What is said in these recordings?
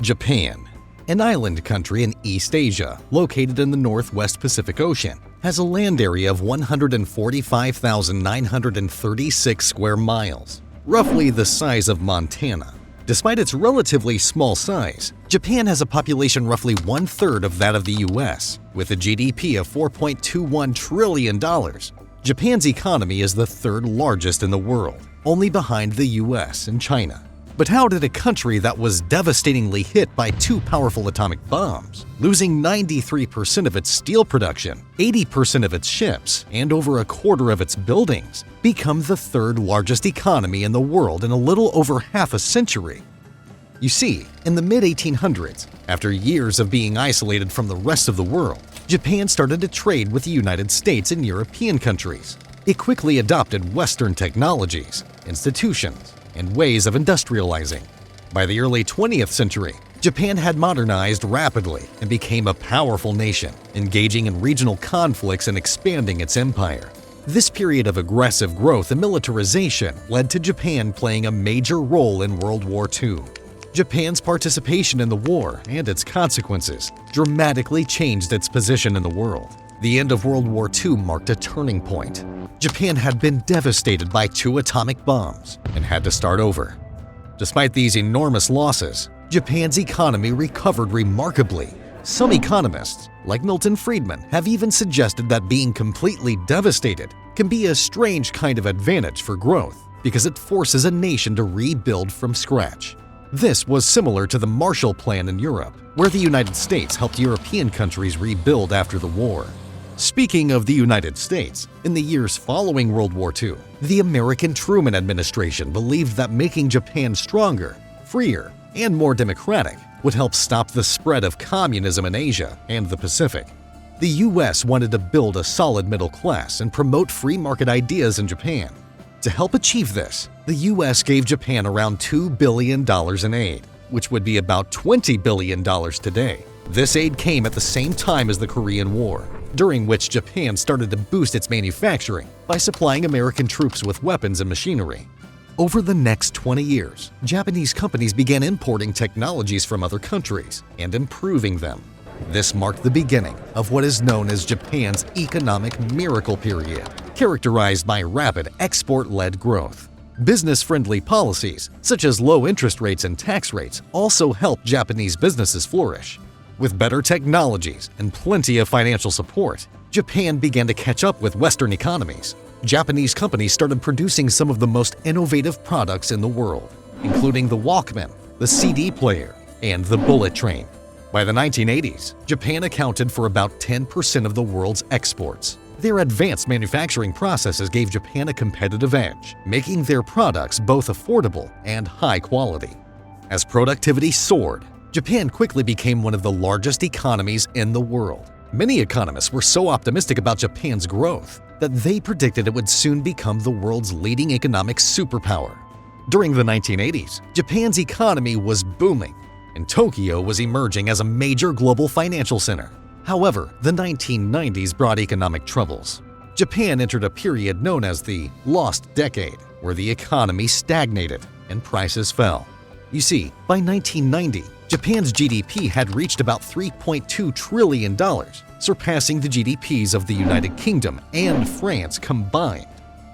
Japan, an island country in East Asia located in the Northwest Pacific Ocean, has a land area of 145,936 square miles, roughly the size of Montana. Despite its relatively small size, Japan has a population roughly one-third of that of the US, with a GDP of $4.21 trillion. Japan's economy is the third largest in the world, only behind the US and China. But how did a country that was devastatingly hit by two powerful atomic bombs, losing 93% of its steel production, 80% of its ships, and over a quarter of its buildings, become the third largest economy in the world in a little over half a century? You see, in the mid-1800s, after years of being isolated from the rest of the world, Japan started to trade with the United States and European countries. It quickly adopted Western technologies, institutions, and ways of industrializing. By the early 20th century, Japan had modernized rapidly and became a powerful nation, engaging in regional conflicts and expanding its empire. This period of aggressive growth and militarization led to Japan playing a major role in World War II. Japan's participation in the war and its consequences dramatically changed its position in the world. The end of World War II marked a turning point. Japan had been devastated by two atomic bombs and had to start over. Despite these enormous losses, Japan's economy recovered remarkably. Some economists, like Milton Friedman, have even suggested that being completely devastated can be a strange kind of advantage for growth because it forces a nation to rebuild from scratch. This was similar to the Marshall Plan in Europe, where the United States helped European countries rebuild after the war. Speaking of the United States, in the years following World War II, the American Truman administration believed that making Japan stronger, freer, and more democratic would help stop the spread of communism in Asia and the Pacific. The US wanted to build a solid middle class and promote free market ideas in Japan. To help achieve this, the US gave Japan around $2 billion in aid, which would be about $20 billion today. This aid came at the same time as the Korean War, during which Japan started to boost its manufacturing by supplying American troops with weapons and machinery. Over the next 20 years, Japanese companies began importing technologies from other countries and improving them. This marked the beginning of what is known as Japan's economic miracle period, characterized by rapid export-led growth. Business-friendly policies, such as low interest rates and tax rates, also helped Japanese businesses flourish. With better technologies and plenty of financial support, Japan began to catch up with Western economies. Japanese companies started producing some of the most innovative products in the world, including the Walkman, the CD player, and the bullet train. By the 1980s, Japan accounted for about 10% of the world's exports. Their advanced manufacturing processes gave Japan a competitive edge, making their products both affordable and high quality. As productivity soared, Japan quickly became one of the largest economies in the world. Many economists were so optimistic about Japan's growth that they predicted it would soon become the world's leading economic superpower. During the 1980s, Japan's economy was booming, and Tokyo was emerging as a major global financial center. However, the 1990s brought economic troubles. Japan entered a period known as the Lost Decade, where the economy stagnated and prices fell. You see, by 1990, Japan's GDP had reached about $3.2 trillion, surpassing the GDPs of the United Kingdom and France combined.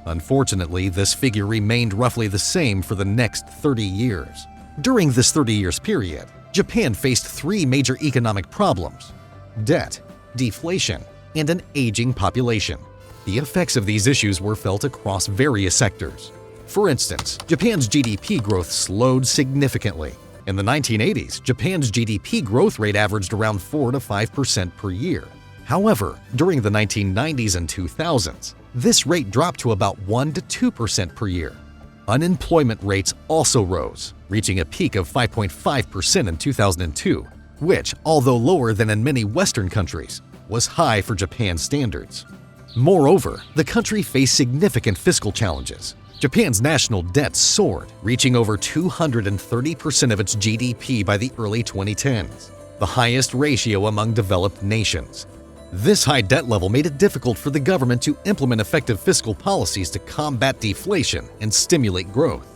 Unfortunately, this figure remained roughly the same for the next 30 years. During this 30 years period, Japan faced three major economic problems: debt, deflation, and an aging population. The effects of these issues were felt across various sectors. For instance, Japan's GDP growth slowed significantly. In the 1980s, Japan's GDP growth rate averaged around 4 to 5% per year. However, during the 1990s and 2000s, this rate dropped to about 1 to 2% per year. Unemployment rates also rose, reaching a peak of 5.5% in 2002, which, although lower than in many Western countries, was high for Japan's standards. Moreover, the country faced significant fiscal challenges. Japan's national debt soared, reaching over 230% of its GDP by the early 2010s, the highest ratio among developed nations. This high debt level made it difficult for the government to implement effective fiscal policies to combat deflation and stimulate growth.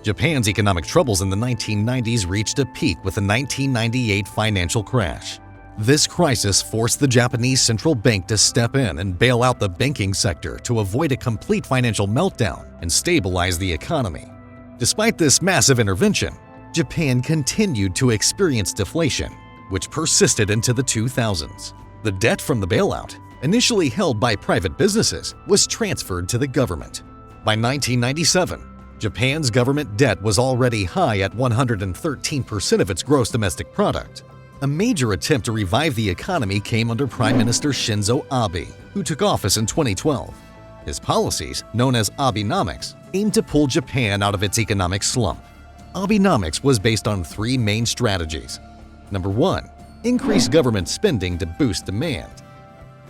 Japan's economic troubles in the 1990s reached a peak with the 1998 financial crash. This crisis forced the Japanese central bank to step in and bail out the banking sector to avoid a complete financial meltdown and stabilize the economy. Despite this massive intervention, Japan continued to experience deflation, which persisted into the 2000s. The debt from the bailout, initially held by private businesses, was transferred to the government. By 1997, Japan's government debt was already high at 113% of its gross domestic product. A major attempt to revive the economy came under Prime Minister Shinzo Abe, who took office in 2012. His policies, known as Abenomics, aimed to pull Japan out of its economic slump. Abenomics was based on three main strategies. Number 1, increase government spending to boost demand.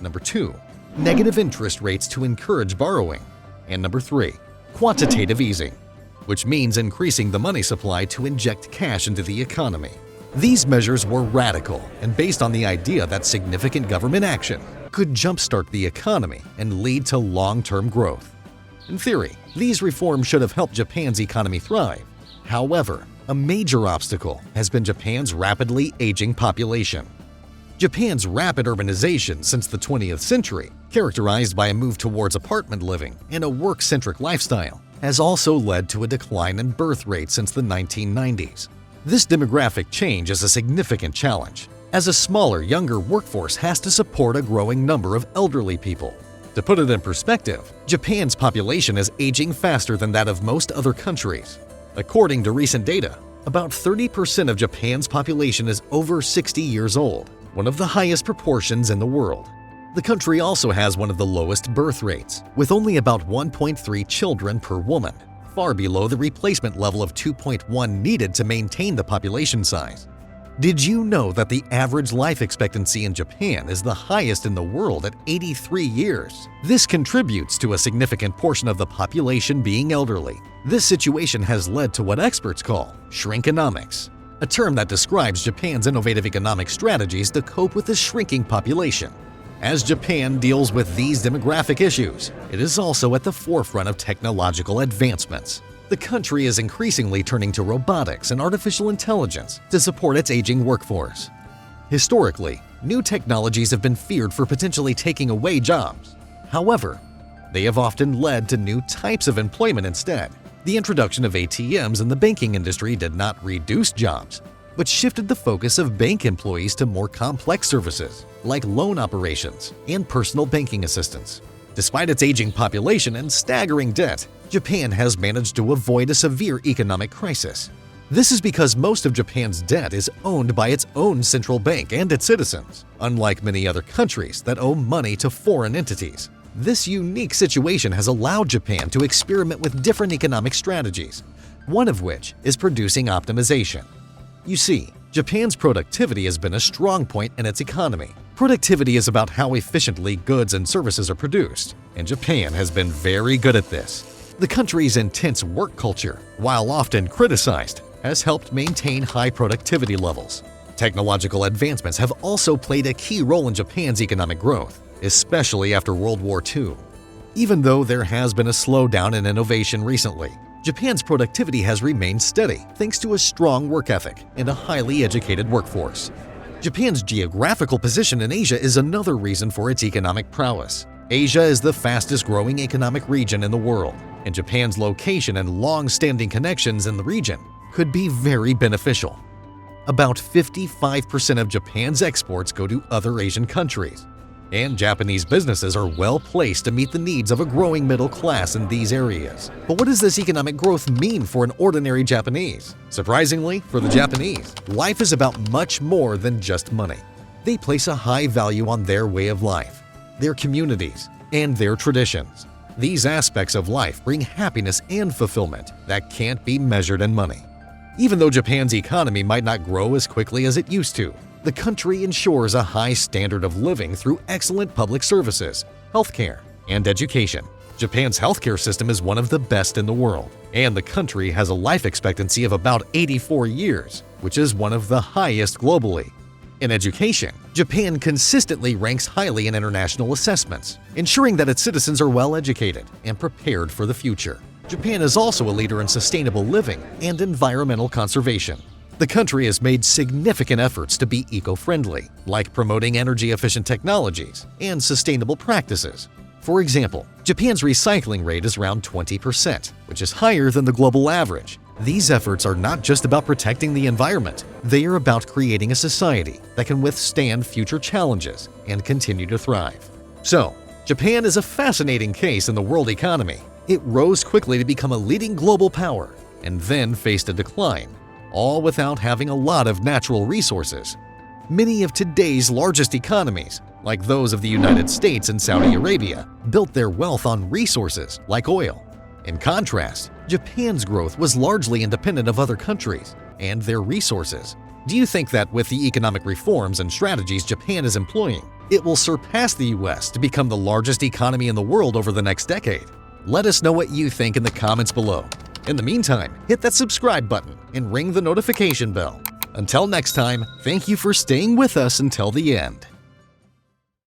Number 2, negative interest rates to encourage borrowing. And number 3, quantitative easing, which means increasing the money supply to inject cash into the economy. These measures were radical and based on the idea that significant government action could jumpstart the economy and lead to long-term growth. In theory, these reforms should have helped Japan's economy thrive. However, a major obstacle has been Japan's rapidly aging population. Japan's rapid urbanization since the 20th century, characterized by a move towards apartment living and a work-centric lifestyle, has also led to a decline in birth rate since the 1990s. This demographic change is a significant challenge, as a smaller, younger workforce has to support a growing number of elderly people. To put it in perspective, Japan's population is aging faster than that of most other countries. According to recent data, about 30% of Japan's population is over 60 years old, one of the highest proportions in the world. The country also has one of the lowest birth rates, with only about 1.3 children per woman, far below the replacement level of 2.1 needed to maintain the population size. Did you know that the average life expectancy in Japan is the highest in the world at 83 years? This contributes to a significant portion of the population being elderly. This situation has led to what experts call shrinkonomics, a term that describes Japan's innovative economic strategies to cope with the shrinking population. As Japan deals with these demographic issues, it is also at the forefront of technological advancements. The country is increasingly turning to robotics and artificial intelligence to support its aging workforce. Historically, new technologies have been feared for potentially taking away jobs. However, they have often led to new types of employment instead. The introduction of ATMs in the banking industry did not reduce jobs, but shifted the focus of bank employees to more complex services, like loan operations and personal banking assistance. Despite its aging population and staggering debt, Japan has managed to avoid a severe economic crisis. This is because most of Japan's debt is owned by its own central bank and its citizens, unlike many other countries that owe money to foreign entities. This unique situation has allowed Japan to experiment with different economic strategies, one of which is producing optimization. You see, Japan's productivity has been a strong point in its economy. Productivity is about how efficiently goods and services are produced, and Japan has been very good at this. The country's intense work culture, while often criticized, has helped maintain high productivity levels. Technological advancements have also played a key role in Japan's economic growth, especially after World War II. Even though there has been a slowdown in innovation recently, Japan's productivity has remained steady thanks to a strong work ethic and a highly educated workforce. Japan's geographical position in Asia is another reason for its economic prowess. Asia is the fastest-growing economic region in the world, and Japan's location and long-standing connections in the region could be very beneficial. About 55% of Japan's exports go to other Asian countries, and Japanese businesses are well placed to meet the needs of a growing middle class in these areas. But what does this economic growth mean for an ordinary Japanese? Surprisingly, for the Japanese, life is about much more than just money. They place a high value on their way of life, their communities, and their traditions. These aspects of life bring happiness and fulfillment that can't be measured in money. Even though Japan's economy might not grow as quickly as it used to, the country ensures a high standard of living through excellent public services, healthcare, and education. Japan's healthcare system is one of the best in the world, and the country has a life expectancy of about 84 years, which is one of the highest globally. In education, Japan consistently ranks highly in international assessments, ensuring that its citizens are well educated and prepared for the future. Japan is also a leader in sustainable living and environmental conservation. The country has made significant efforts to be eco-friendly, like promoting energy-efficient technologies and sustainable practices. For example, Japan's recycling rate is around 20%, which is higher than the global average. These efforts are not just about protecting the environment, they are about creating a society that can withstand future challenges and continue to thrive. So, Japan is a fascinating case in the world economy. It rose quickly to become a leading global power and then faced a decline, all without having a lot of natural resources. Many of today's largest economies, like those of the United States and Saudi Arabia, built their wealth on resources like oil. In contrast, Japan's growth was largely independent of other countries and their resources. Do you think that with the economic reforms and strategies Japan is employing, it will surpass the US to become the largest economy in the world over the next decade? Let us know what you think in the comments below. In the meantime, hit that subscribe button and ring the notification bell. Until next time, thank you for staying with us until the end.